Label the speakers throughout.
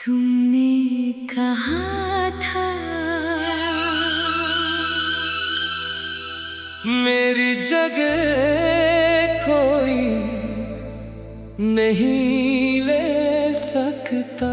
Speaker 1: तुमने कहा था
Speaker 2: मेरी जगह कोई नहीं ले सकता।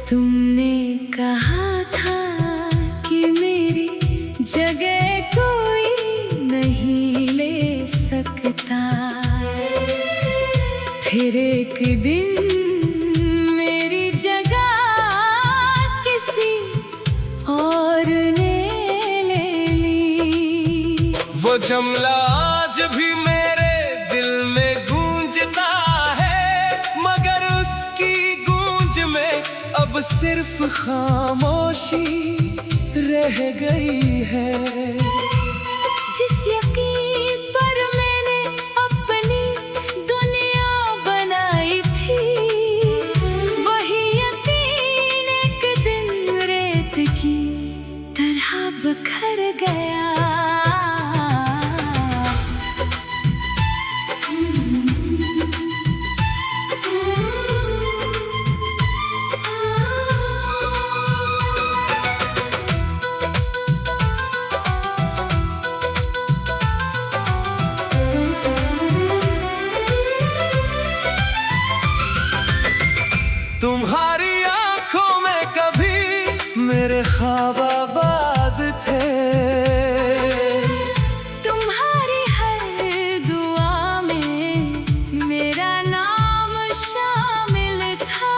Speaker 1: तुमने कहा था कि मेरी जगह कोई नहीं ले सकता। फिर एक दिन मेरी जगह किसी और ने ले ली।
Speaker 2: वो जुमला आज भी मेरे दिल में गूंजता है, मगर उसकी गूंज में अब सिर्फ खामोशी रह गई है।
Speaker 1: जिस यकीन पर मैंने अपनी दुनिया बनाई थी, वही यकीन एक दिन रेत की तरह बिखर गया।
Speaker 2: तुम्हारी आंखों में कभी मेरे ख्वाब आबाद थे,
Speaker 1: तुम्हारी हर दुआ में मेरा नाम शामिल था।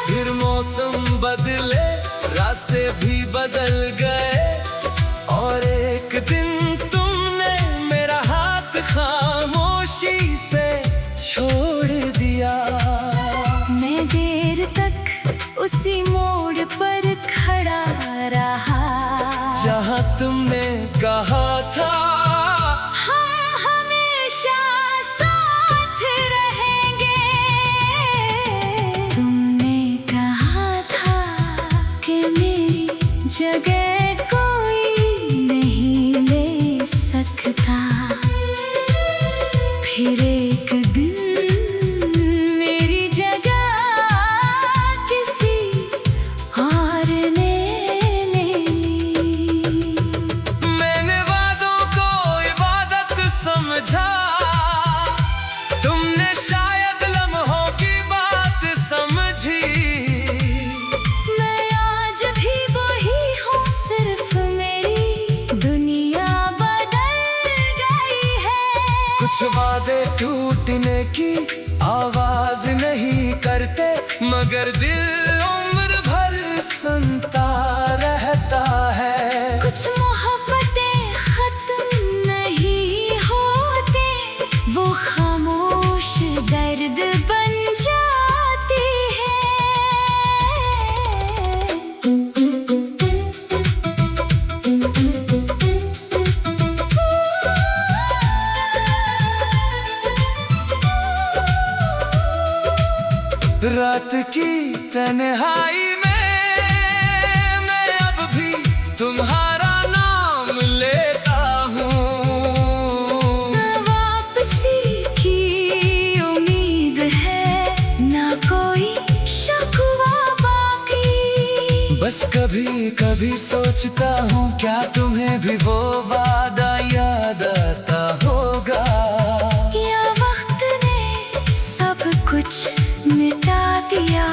Speaker 2: फिर मौसम बदले, रास्ते भी बदल गए, और एक दिन तुमने मेरा हाथ खामोशी से छोड़ दिया।
Speaker 1: मैं देर तक उसी मोड़ पर खड़ा रहा,
Speaker 2: जहाँ तुमने कहा था
Speaker 1: हम हमेशा साथ रहेंगे। तुमने कहा था कि मेरी जगह कोई नहीं ले सकता। फिर एक दिन मेरी जगह किसी और ने ले ली।
Speaker 2: मैंने वादों को इबादत समझा, तुमने शायद लम्हों की बात समझी।
Speaker 1: मैं आज भी वही हूँ, सिर्फ मेरी दुनिया बदल गई है।
Speaker 2: कुछ वादे टूटने की आवाज नहीं करते, मगर दिल उम्र भर सुनता रहता है।
Speaker 1: कुछ मोहब्बतें खत्म नहीं होते, वो खामोश दर्द बन जाती है।
Speaker 2: रात की तन्हाई में मैं अब भी तुम्हारा नाम लेता हूँ।
Speaker 1: ना वापसी की उम्मीद है, ना कोई शकवा बाकी।
Speaker 2: बस कभी कभी सोचता हूँ, क्या तुम्हें भी वो वादा याद आता होगा।
Speaker 1: या वक्त ने सब कुछ मिटा दिया।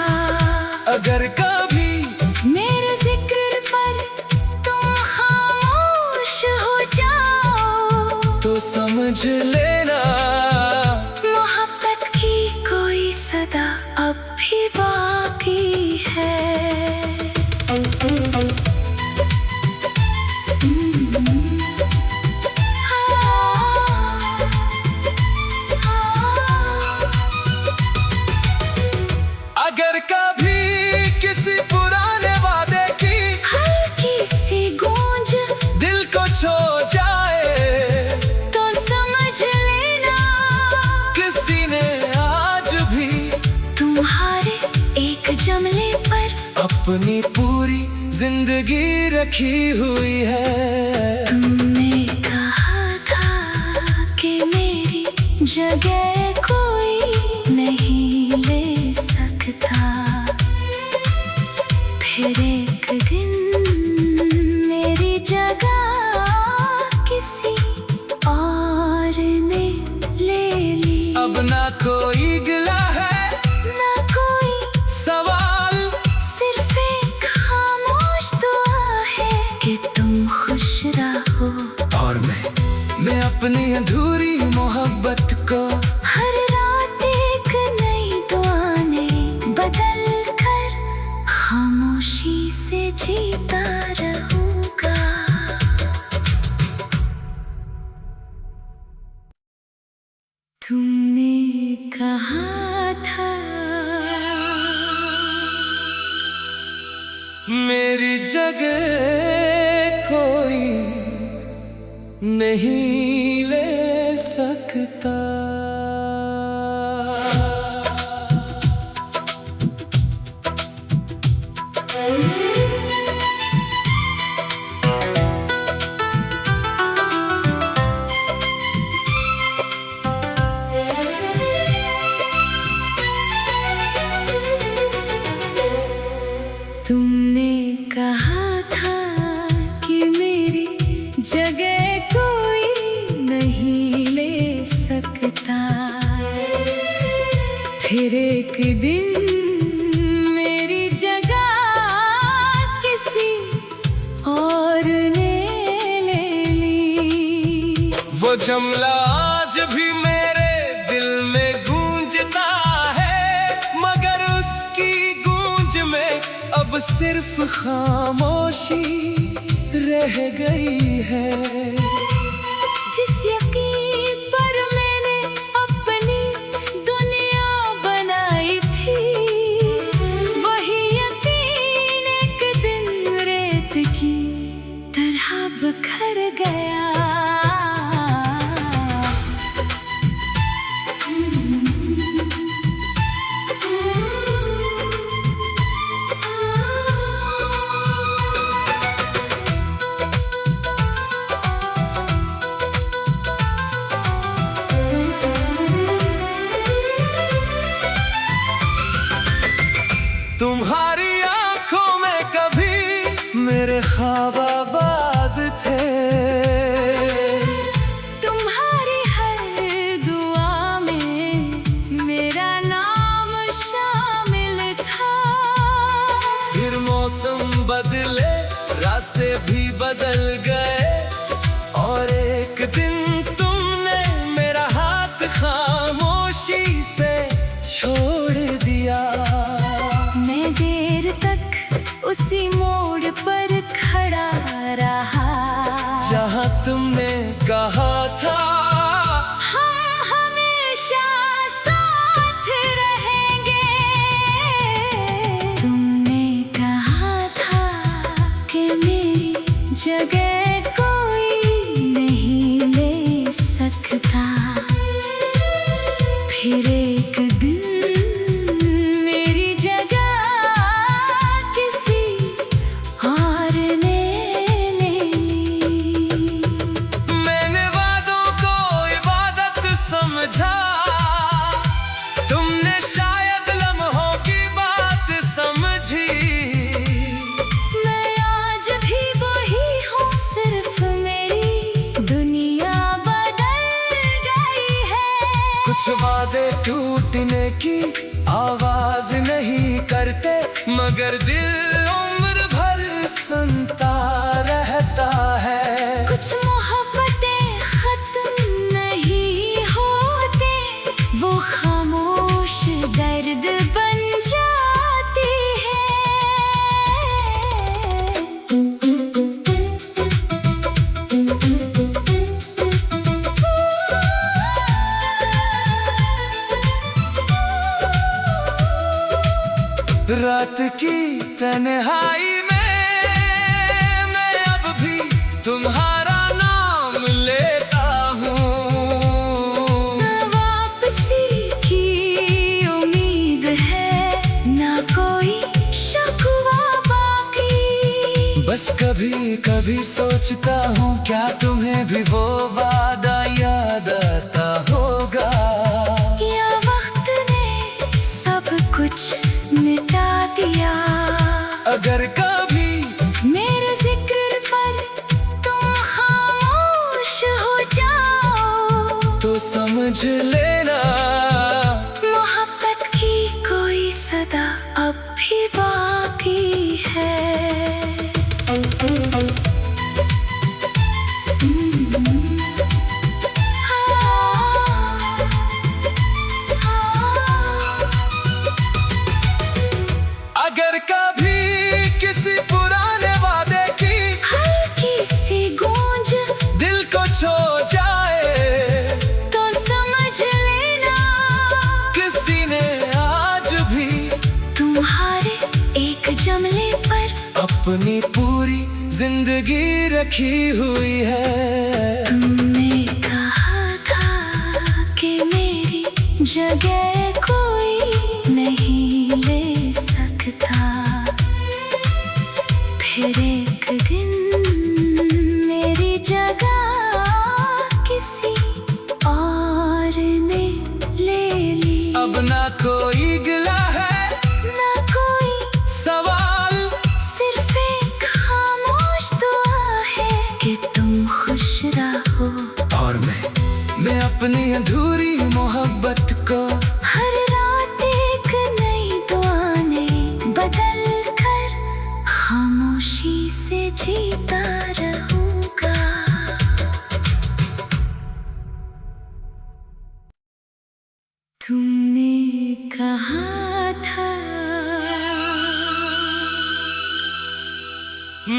Speaker 2: अगर कभी
Speaker 1: मेरे जिक्र पर तुम खामोश हो जाओ,
Speaker 2: तो समझ लेना
Speaker 1: मोहब्बत की कोई सदा अब भी बाकी है।
Speaker 2: अगर कभी किसी पुराने वादे की
Speaker 1: हल्की सी गूंज
Speaker 2: दिल को छो जाए,
Speaker 1: तो समझ ले
Speaker 2: अपनी पूरी जिंदगी रखी हुई है।
Speaker 1: तुमने कहा था कि मेरी जगह कोई नहीं ले सकता, फिर एक दिन मेरी जगह किसी और ने ले ली।
Speaker 2: अब ना कोई गिला है
Speaker 1: ना कोई
Speaker 2: सवाल,
Speaker 1: सिर्फ एक खामोश दुआ है कि तुम खुश रहो।
Speaker 2: और मैं अपनी अधूरी मोहब्बत को
Speaker 1: हर रात एक नई दुआ ने बदल कर खामोशी से जीता रहूंगा। तुमने कहा था
Speaker 2: मेरी जगह कोई नहीं ले सकता।
Speaker 1: तुमने कहा था कि मेरी जगह कोई नहीं ले सकता, फिर एक दिन मेरी जगह किसी और ने ले ली।
Speaker 2: वो जुमला आज भी मेरे दिल में गूंजता है, मगर उसकी गूंज में अब सिर्फ खामोशी रह गई है।
Speaker 1: जिस यकीन पर मैंने अपनी दुनिया बनाई थी, वही यकीन एक दिन रेत की तरह बिखर गया।
Speaker 2: तुम्हारी आंखों में कभी मेरे ख्वाब आबाद थे,
Speaker 1: तुम्हारी हर दुआ में मेरा नाम शामिल था।
Speaker 2: फिर मौसम बदले, रास्ते भी बदल गए, और एक दिन तुमने मेरा हाथ खामोशी से छोड़ दिया।
Speaker 1: मैं देर तक उसी मोड़ पर खड़ा रहा,
Speaker 2: जहाँ तुमने कहा था
Speaker 1: हम हमेशा साथ रहेंगे। तुमने कहा था कि मेरी जगह कोई नहीं ले सकता, फिर एक दिन मेरी जगह किसी और ने ले ली।
Speaker 2: मैंने वादों को इबादत समझा, तुमने शायद लम्हों की बात समझी।
Speaker 1: मैं आज भी वही हूँ, सिर्फ मेरी दुनिया बदल गई है।
Speaker 2: कुछ वादे टूटने की आवाज नहीं करते, मगर दिल उम्र भर सुनता रहता है।
Speaker 1: कुछ मोहब्बतें खत्म नहीं होते, वो खामोश दर्द बन जाती है।
Speaker 2: रात की तन्हाई में मैं अब भी तुम्हारा नाम लेता हूँ।
Speaker 1: ना वापसी की उम्मीद है, ना कोई शकवा
Speaker 2: कभी सोचता हूँ क्या तुम्हें भी वो वादा याद आता होगा,
Speaker 1: या वक्त ने सब कुछ मिटा दिया।
Speaker 2: अगर कभी
Speaker 1: मेरे जिक्र पर तुम खामोश हो जाओ
Speaker 2: तो समझ लेना
Speaker 1: मोहब्बत की कोई सदा अब भी बाकी है।
Speaker 2: अगर कभी किसी पुराने वादे की
Speaker 1: हल्की सी गूंज
Speaker 2: दिल को छू जाए
Speaker 1: तो समझ लेना
Speaker 2: किसी ने आज भी
Speaker 1: तुम्हारे एक जमले पर
Speaker 2: अपनी पूरी जिंदगी रखी हुई है।
Speaker 1: तुमने कहा था कि मेरी जगह कोई नहीं ले सकता, फिर एक दिन मेरी जगह किसी और ने ले ली।
Speaker 2: अब ना कोई गिला है
Speaker 1: ना कोई
Speaker 2: सवाल,
Speaker 1: सिर्फ एक खामोश दुआ है कि तुम खुश रहो।
Speaker 2: और मैं अपनी अधूरी मोहब्बत को
Speaker 1: हर रात एक नई दुआ ने बदल कर खामोशी से जीता रहूंगा। तुमने कहा था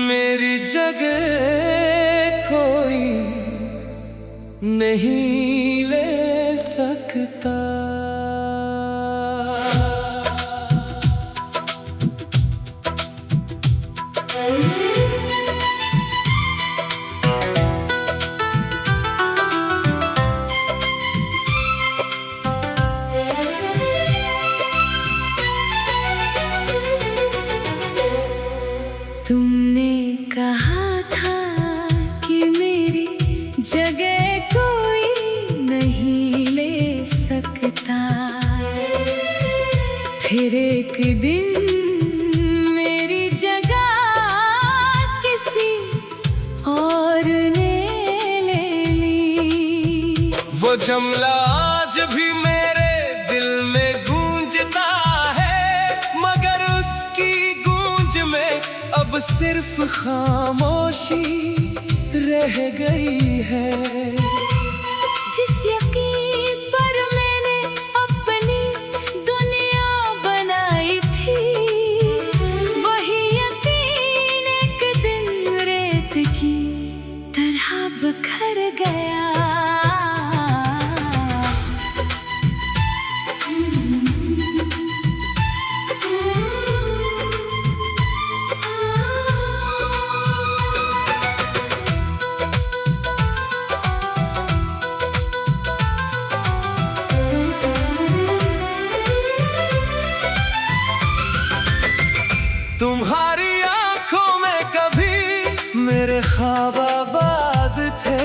Speaker 2: मेरी जगह कोई नहीं ले सकता।
Speaker 1: तुमने कहा था कि मेरी जगह कोई नहीं ले सकता, फिर एक दिन मेरी जगह किसी और ने ले ली।
Speaker 2: वो जमला आज भी मेरे दिल में गूंजता है, मगर उसकी गूंज में अब सिर्फ खामोशी रह गई है।
Speaker 1: जिस यकीन पर मैंने अपनी दुनिया बनाई थी, वही यकीन एक दिन रेत की तरह बिखर गया।
Speaker 2: तुम्हारी आंखों में कभी मेरे ख्वाब आबाद थे,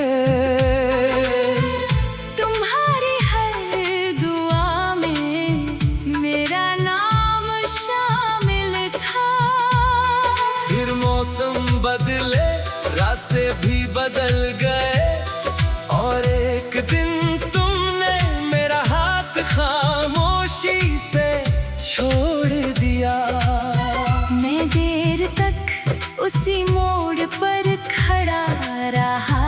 Speaker 1: तुम्हारी हर दुआ में मेरा नाम शामिल था।
Speaker 2: फिर मौसम बदले, रास्ते भी बदल गए, और एक दिन तुमने मेरा हाथ खामोशी से छोड़ दिया।
Speaker 1: मैं देर तक उसी मोड़ पर खड़ा रहा,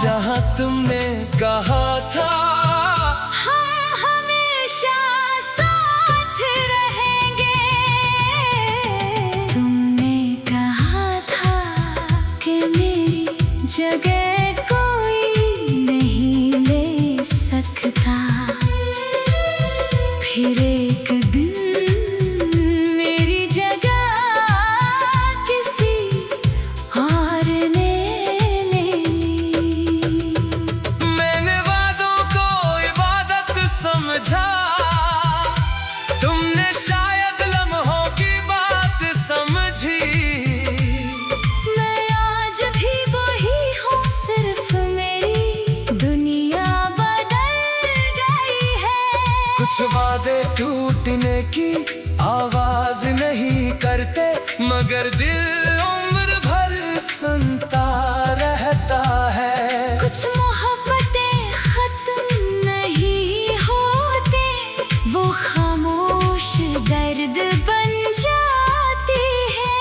Speaker 2: जहाँ तुमने कहा था
Speaker 1: हम हमेशा साथ रहेंगे। तुमने कहा था कि मेरी जगह कोई नहीं ले सकता, फिर एक दिन मेरी जगह किसी और ने ले ली।
Speaker 2: मैंने वादे टूटने की आवाज नहीं करते, मगर दिल उम्र भर सुनता रहता है।
Speaker 1: कुछ मोहब्बतें खत्म नहीं होते, वो खामोश दर्द बन जाती है।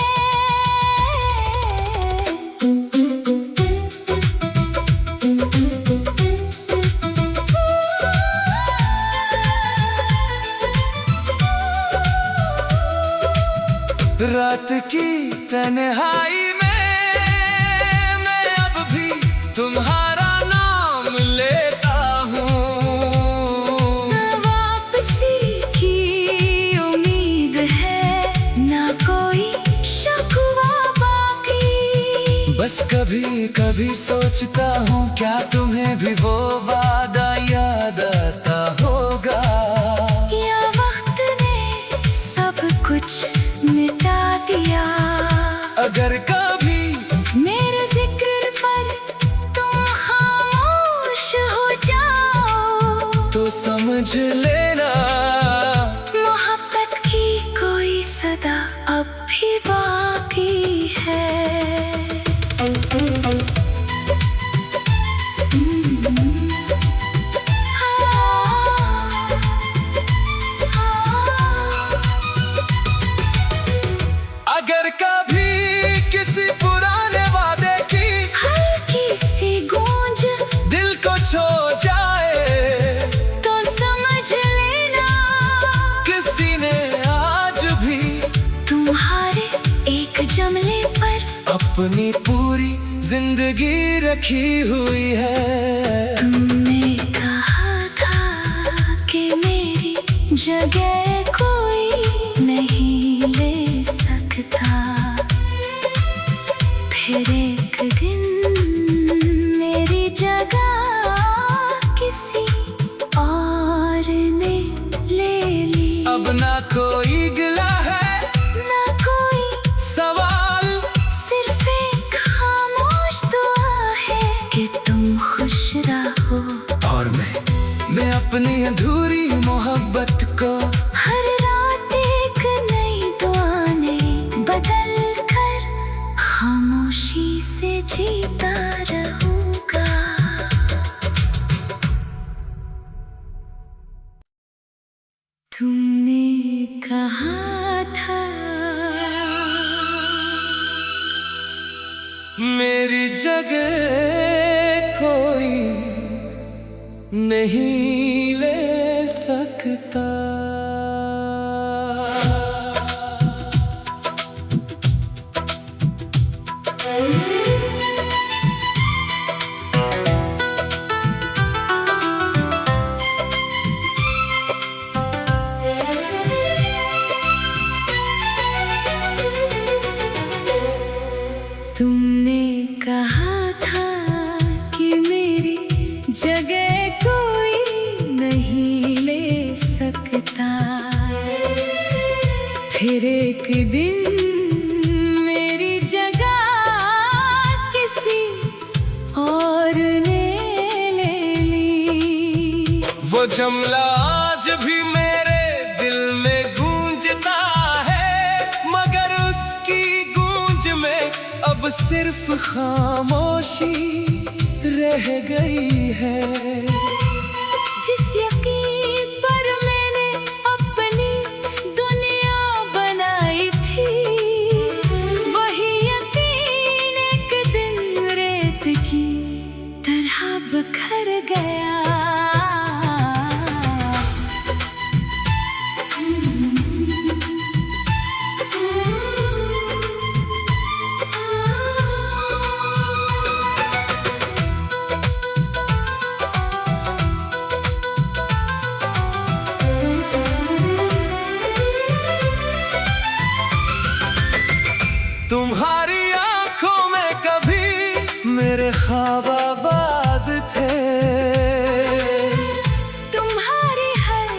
Speaker 2: रात की तन्हाई में मैं अब भी तुम्हारा नाम लेता हूँ।
Speaker 1: ना वापसी की उम्मीद है, ना कोई शकवा बाकी।
Speaker 2: बस कभी कभी सोचता हूँ क्या तुम्हें भी वो वादा याद आता होगा,
Speaker 1: या वक्त ने सब कुछ मिटा दिया।
Speaker 2: अगर कभी
Speaker 1: मेरे जिक्र पर तुम खामोश हो जाओ,
Speaker 2: तो समझ लेना
Speaker 1: मोहब्बत की कोई सदा अब भी बाकी है।
Speaker 2: अगर कभी किसी पुराने वादे की
Speaker 1: हल्की सी गूंज
Speaker 2: दिल को छू जाए,
Speaker 1: तो समझ लेना
Speaker 2: किसी ने आज भी
Speaker 1: तुम्हारे एक जमले पर
Speaker 2: अपनी पूरी जिंदगी रखी हुई है।
Speaker 1: तुमने कहा था कि मेरी जगह कोई नहीं ले सकता, फिर एक दिन मेरी जगह किसी और ने ले ली।
Speaker 2: अब ना कोई गिला है,
Speaker 1: ना कोई
Speaker 2: सवाल
Speaker 1: सिर्फ एक खामोश दुआ है कि तुम खुश रहो।
Speaker 2: और मैं अपनी अधूरी मोहब्बत को
Speaker 1: हर रात एक नई दुआ ने बदल कर खामोशी से जीता रहूंगा। तुमने कहा था
Speaker 2: मेरी जगह कोई नहीं ले सकता।
Speaker 1: तुमने कहा था कि मेरी जगह कोई नहीं ले सकता, फिर एक दिन मेरी जगह किसी और ने ले ली।
Speaker 2: वो जुमला आज भी मेरे दिल में गूंजता है, मगर उसकी गूंज में अब सिर्फ खामोशी रह गई है।
Speaker 1: जिस यकीन पर मैंने अपनी दुनिया बनाई थी, वही यकीन एक दिन रेत की तरह बिखर गया।
Speaker 2: तुम्हारी आंखों में कभी मेरे ख्वाब आबाद थे,
Speaker 1: तुम्हारी हर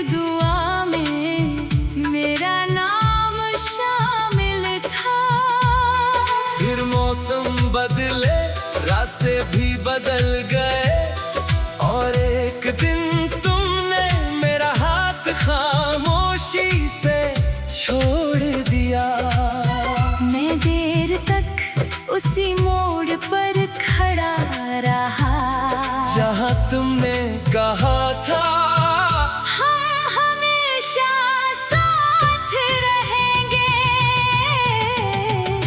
Speaker 1: दुआ में मेरा नाम शामिल था।
Speaker 2: फिर मौसम बदले, रास्ते भी बदल गए, और एक दिन तुमने मेरा हाथ तुमने कहा था
Speaker 1: हम हमेशा साथ रहेंगे।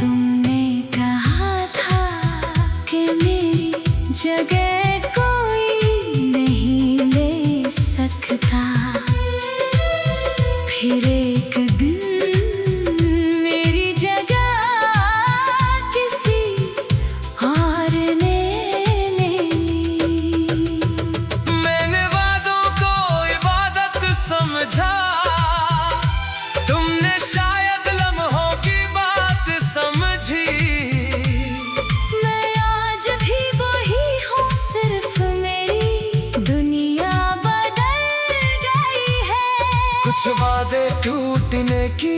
Speaker 1: तुमने कहा था कि मेरी जगह कोई नहीं ले सकता। फिर एक दिन मेरी जगह किसी और ने ले ली।
Speaker 2: मैंने वादों को इबादत समझा, तुमने शायद लम्हों की बात समझी।
Speaker 1: मैं आज भी वही हूँ, सिर्फ मेरी दुनिया बदल गई है।
Speaker 2: कुछ वादे टूटने की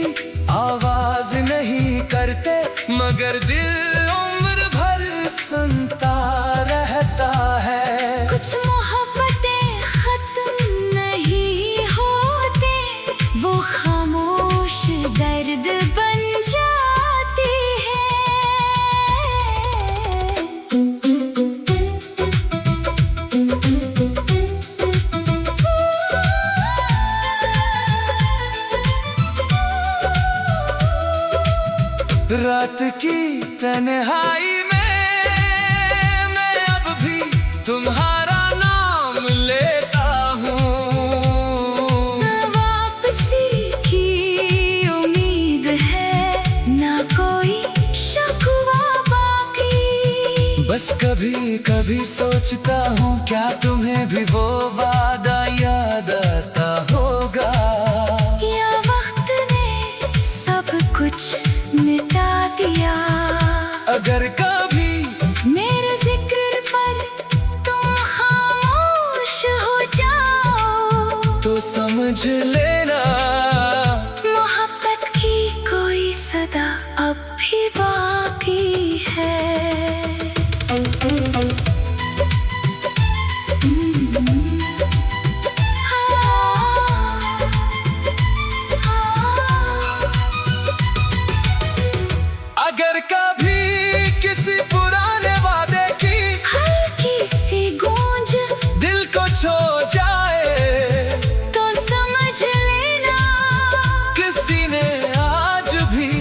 Speaker 2: आवाज नहीं करते, मगर दिल उम्र भर सुनता रहता है।
Speaker 1: कुछ मोहब्बतें खत्म नहीं होते, वो खामोश दर्द बन जाती है।
Speaker 2: रात की तन्हाई में मैं अब भी तुम्हारा नाम लेता हूँ।
Speaker 1: ना वापसी की उम्मीद है, ना कोई शकवा बाकी।
Speaker 2: बस कभी कभी सोचता हूँ, क्या तुम्हें भी वो वादा याद आता होगा।
Speaker 1: या वक्त ने सब कुछ मिटा दिया।
Speaker 2: अगर कभी
Speaker 1: मेरे जिक्र पर तुम खामोश हो जाओ,
Speaker 2: तो समझ लेना
Speaker 1: मोहब्बत की कोई सदा अब भी बाकी है।
Speaker 2: अगर कभी किसी पुराने वादे की
Speaker 1: हल्की सी गूंज
Speaker 2: दिल को छू जाए,
Speaker 1: तो समझ लेना
Speaker 2: किसी ने आज भी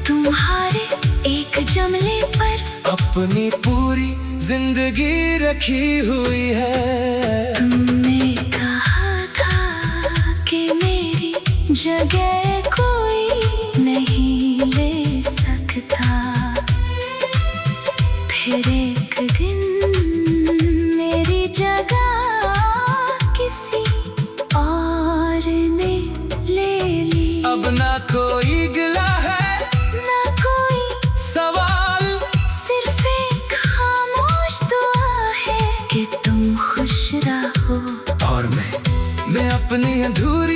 Speaker 1: तुम्हारे एक जमले पर
Speaker 2: अपनी पूरी जिंदगी रखी हुई है।
Speaker 1: तुमने कहा था कि मेरी जगह कोई नहीं ले सकता। फिर एक दिन मेरी जगह किसी और ने ले ली।
Speaker 2: अब ना कोई गिला है,
Speaker 1: ना कोई
Speaker 2: सवाल
Speaker 1: सिर्फ एक खामोश दुआ है कि तुम खुश रहो।
Speaker 2: और मैं अपनी अधूरी